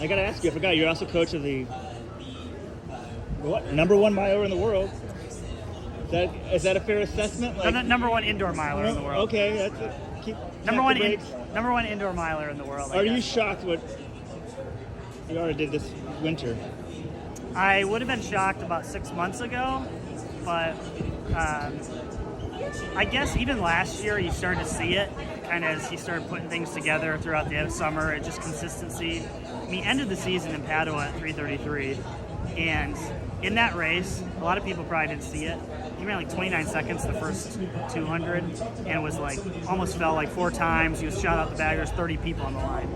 I got to ask you, I forgot, you're also coach of the #1 miler in the world. Is that a fair assessment? Like, #1 indoor miler in the world. Okay, that's it. Number one indoor miler in the world. Are you shocked what Yared did this winter? I would have been shocked about 6 months ago, but I guess even last year you started to see it, kind of as he started putting things together throughout the summer and just consistency. He ended the season in Padua at 3:33, and in that race, a lot of people probably didn't see it. He ran like 29 seconds the first 200, and was like almost fell like 4 times. He was shot out the bag. There's 30 people on the line,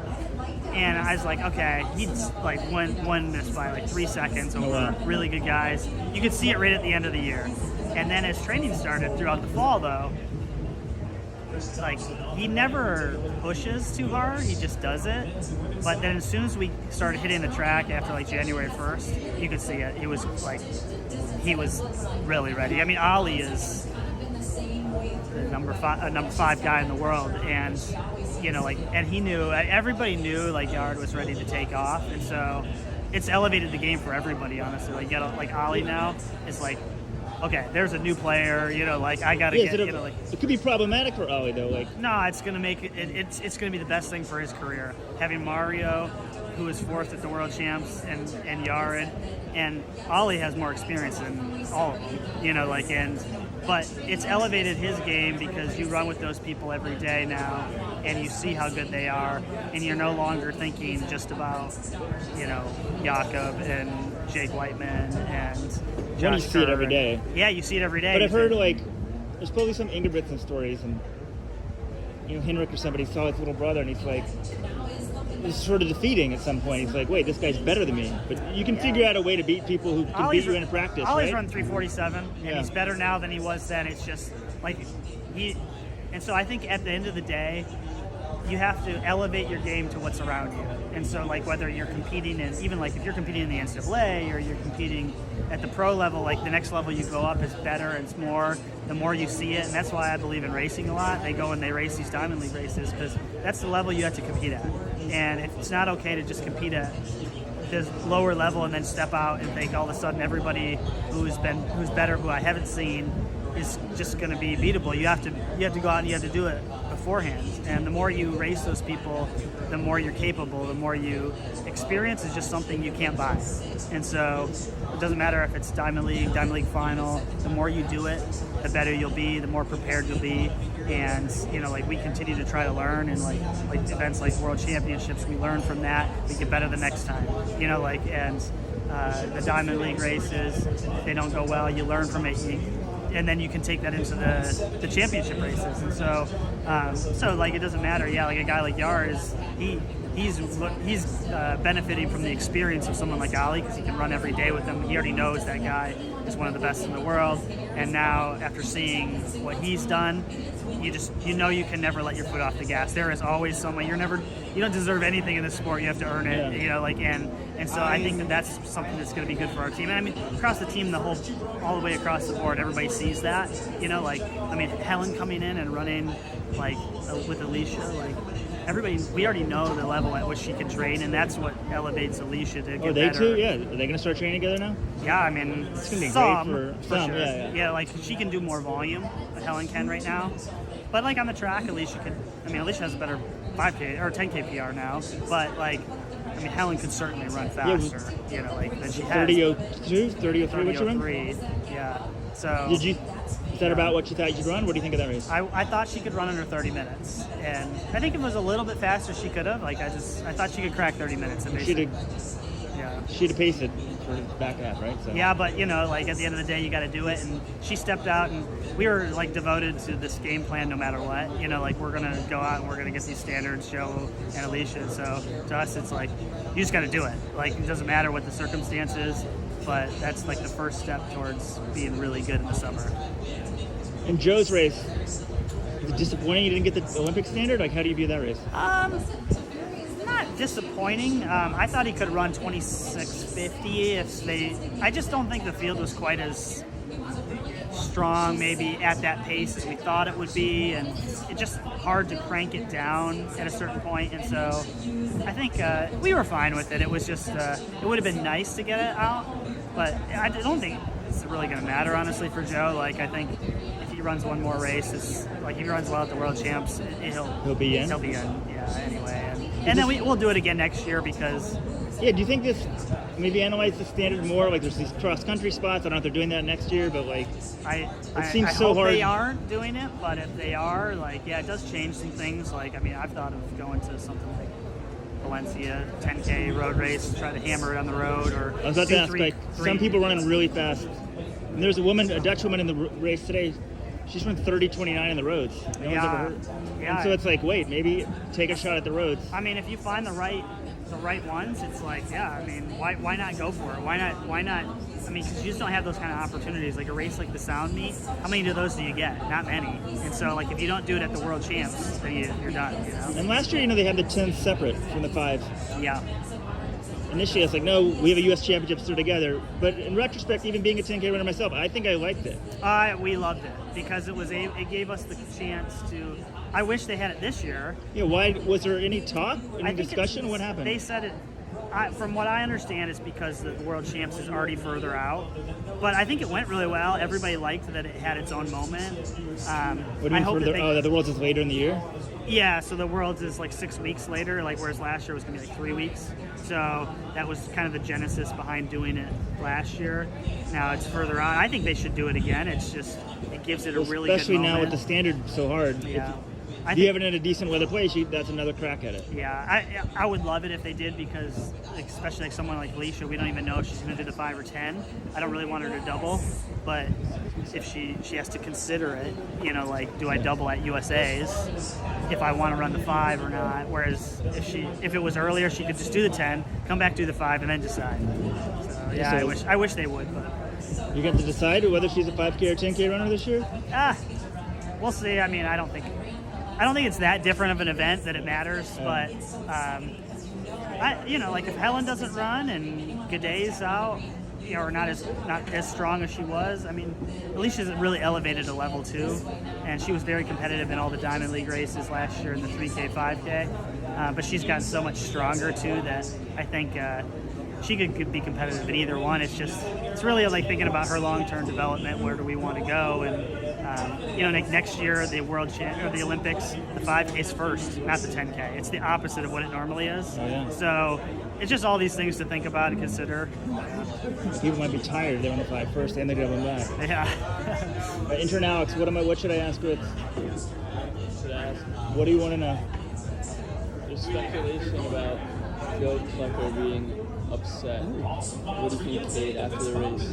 and I was like, okay, he's like won this by like 3 seconds over really good guys. You could see it right at the end of the year, and then as training started throughout the fall, though, like he never pushes too hard. He just does it. But then as soon as we started hitting the track after like January 1st, you could see it. He was really ready. I mean, Ali is the number 5 guy in the world, and and he knew, everybody knew like Yared was ready to take off, and so it's elevated the game for everybody, honestly. Like Ali now is like, okay, there's a new player, I gotta get, it could be problematic for Ali though, like. No, it's gonna make it. It's gonna be the best thing for his career. Having Mario, who was 4th at the World Champs, and Yared, and Ali has more experience than all of them, but it's elevated his game because you run with those people every day now, and you see how good they are, and you're no longer thinking just about, Jakob and Jake Whiteman and Josh When you see it every day. Yeah, you see it every day. But I've heard there's probably some Ingebrigtsen stories, and Henrik or somebody saw his little brother, and he's like, it's sort of defeating at some point. He's like, wait, this guy's better than me. But you can figure out a way to beat people who can beat you in practice, Ollie's right? run 3:47, and he's better now than he was then. It's just like and so I think at the end of the day, you have to elevate your game to what's around you. And so like whether you're competing in, even like if you're competing in the NCAA or you're competing at the pro level, like the next level you go up is better and it's more, the more you see it. And that's why I believe in racing a lot. They go and they race these Diamond League races because that's the level you have to compete at. And it's not okay to just compete at this lower level and then step out and think all of a sudden everybody who's better, who I haven't seen, is just going to be beatable. You have to go out and you have to do it beforehand. And the more you race those people, the more you're capable, the more you experience is just something you can't buy. And so it doesn't matter if it's Diamond League final, the more you do it, the better you'll be, the more prepared you'll be. And we continue to try to learn, and like events like World Championships, we learn from that, we get better the next time. And the Diamond League races, if they don't go well, you learn from it, and then you can take that into the championship races. And so it doesn't matter. Yeah, like a guy like Yared he's benefiting from the experience of someone like Ali because he can run every day with him. He already knows that guy is one of the best in the world. And now after seeing what he's done, you can never let your foot off the gas. There is always someone you don't deserve anything in this sport. You have to earn it. And so I think that's something that's going to be good for our team. And I mean, across the team, all the way across the board, everybody sees that. Hellen coming in and running with Alicia, everybody, we already know the level at which she can train, and that's what elevates Alicia to get better. Oh, they too? Yeah. Are they going to start training together now? Yeah, I mean, it's going to be some, great for some. Sure. Yeah, she can do more volume than Hellen can right now. But on the track, Alicia has a better 5K or 10K PR now. But Hellen could certainly run faster. Than she has. 30:02, 30:03. What's your run? 30:03. Yeah. So. Is that about what you thought you'd run? What do you think of that race? I thought she could run under 30 minutes, and I think if it was a little bit faster, she could have. I thought she could crack 30 minutes. She'd have paced it for the back half, right? So. Yeah, but at the end of the day, you got to do it. And she stepped out, and we were devoted to this game plan no matter what. We're gonna go out and we're gonna get these standards, Joe and Alicia. So to us, it's you just got to do it. It doesn't matter what the circumstances, but that's the first step towards being really good in the summer. In Joe's race, is it disappointing you didn't get the Olympic standard? How do you view that race? Not disappointing. I thought he could run 26:50 I just don't think the field was quite as strong, maybe at that pace as we thought it would be, and it's just hard to crank it down at a certain point. And so I think we were fine with it. It was just it would have been nice to get it out, but I don't think it's really going to matter, honestly, for Joe. Like, I think if he runs one more race, it's like if he runs well at the World Champs, he'll be in. He'll be in, yeah. Anyway, and then we'll do it again next year because. Yeah, do you think this maybe analyze the standard more? Like, there's these cross-country spots. I don't know if they're doing that next year, but like, it seems so hope hard. They aren't doing it, but if they are, like, yeah, it does change some things. Like, I mean, I've thought of going to something like Valencia 10K road race, try to hammer it on the road, or I was about to ask, like, some people running really fast. And there's a Dutch woman in the race today. She's run 30:29 on the roads. No one's ever heard. Yeah. And so it's like, wait, maybe take a shot at the roads. I mean, if you find the right ones, it's like, yeah, I mean, why not go for it? Why not? I mean, because you just don't have those kind of opportunities. Like a race like the Sound Meet, how many of those do you get? Not many. And so, like, if you don't do it at the World Champs, then you're done, you know? And last year, they had the 10s separate from the 5s. Yeah. Initially, I was like, no, we have a U.S. Championships they're together. But in retrospect, even being a 10K runner myself, I think I liked it. We loved it because it gave us the chance to. I wish they had it this year. Yeah, why was there any talk, any discussion? What happened? They said it. From what I understand, it's because the World Champs is already further out. But I think it went really well. Everybody liked that it had its own moment. What do you mean further? That the Worlds is later in the year? Yeah, so the Worlds is like 6 weeks later, like whereas last year was going to be like 3 weeks. So that was kind of the genesis behind doing it last year. Now it's further out. I think they should do it again. It's just, it gives it a really good moment. Especially now with the standard so hard. Yeah. If you have it in a decent weather place, that's another crack at it. Yeah, I would love it if they did because, especially like someone like Alicia, we don't even know if she's going to do the 5 or 10. I don't really want her to double, but if she has to consider it, like, do I double at USA's if I want to run the 5 or not? Whereas if it was earlier, she could just do the 10, come back, do the 5, and then decide. So yeah, I wish they would. But you get to decide whether she's a 5K or 10K runner this year? We'll see. I mean, I don't think it's that different of an event that it matters, but like if Hellen doesn't run and Gaday's out, or not as strong as she was. I mean, Alicia's really elevated a level too, and she was very competitive in all the Diamond League races last year in the 3K, 5K. But she's gotten so much stronger too that I think she could be competitive in either one. It's really like thinking about her long-term development. Where do we want to go? And like next year, the the Olympics, the 5K is first, not the 10K. It's the opposite of what it normally is. Oh, yeah. So it's just all these things to think about and consider. People might be tired. They want to fly first, and they're going back. Yeah. Intern Alex, what should I ask Ritz? What do you want to know? There's speculation about Joe Klecker being upset. Woddy Kincaid after the race.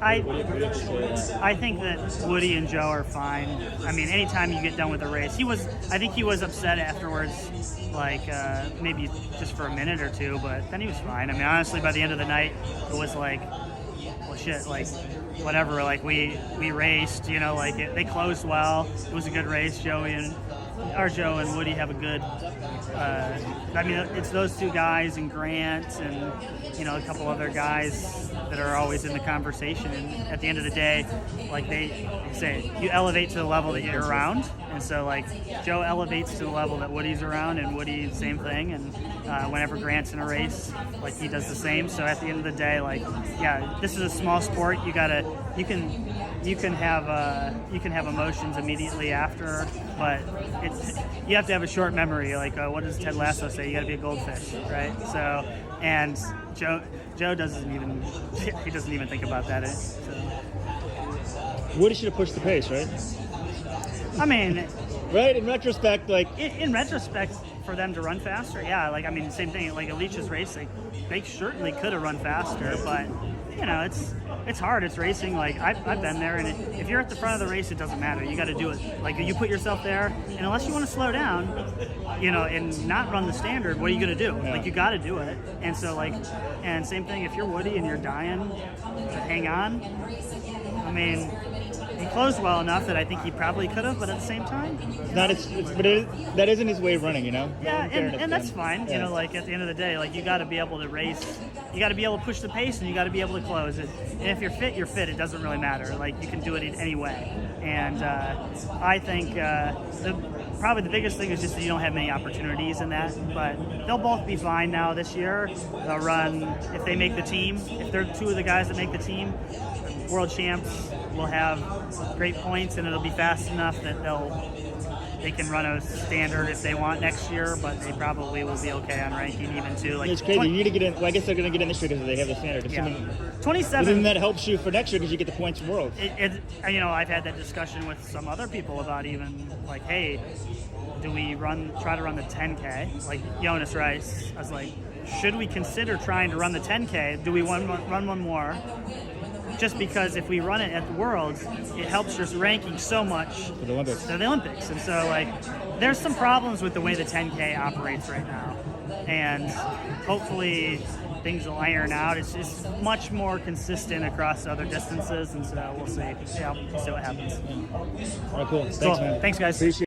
I think that Woddy and Joe are fine. I mean, anytime you get done with a race, I think he was upset afterwards, like maybe just for a minute or two, but then he was fine. I mean, honestly, by the end of the night, it was like, well, shit, like whatever. Like we raced, like they closed well. It was a good race. Joe and Woddy have a good. I mean, it's those two guys and Grant and a couple other guys that are always in the conversation. And at the end of the day, like they say, you elevate to the level that you're around. And so, like, Joe elevates to the level that Woody's around, and Woddy, same thing. And whenever Grant's in a race, like, he does the same. So at the end of the day, like, yeah, this is a small sport. You can have emotions immediately after, but you have to have a short memory. Like, what does Ted Lasso say? You got to be a goldfish, right? So, and Joe doesn't even think about that. Woddy should have pushed the pace, right? I mean, right? In retrospect, like in retrospect, for them to run faster, yeah. Like, I mean, same thing. Like Alicia's race, they certainly could have run faster, but it's hard. It's racing. Like I've been there, and if you're at the front of the race, it doesn't matter. You got to do it. Like you put yourself there, and unless you want to slow down, and not run the standard, what are you gonna do? Yeah. Like you got to do it. And so and same thing. If you're Woddy and you're dying to hang on, I mean, he closed well enough that I think he probably could have, but at the same time, that isn't his way of running, you know. yeah, and that's fine. Yeah. You know, like at the end of the day, like you got to be able to race, you got to be able to push the pace, and you got to be able to close it. And if you're fit, you're fit. It doesn't really matter. Like you can do it in any way. And I think probably the biggest thing is just that you don't have many opportunities in that. But they'll both be fine now this year. They'll run if they make the team. If they're two of the guys that make the team, world champs will have great points, and it'll be fast enough that they can run a standard if they want next year, but they probably will be okay on ranking even too. Like it's crazy. You need to get in. Well, I guess they're going to get in this year because they have the standard. If yeah. 27. 27. That helps you for next year because you get the points from Worlds. You know, I've had that discussion with some other people about even like, hey, do we try to run the 10K? Like Jonas Rice, I was like, should we consider trying to run the 10K? Do we run one more? Just because if we run it at the Worlds, it helps your ranking so much For the Olympics. for the Olympics. And so, like, there's some problems with the way the 10K operates right now. And hopefully things will iron out. It's just much more consistent across other distances. And so we'll see. Yeah, we'll see what happens. All right, cool. Thanks, Cool. man. Thanks, guys. Appreciate it.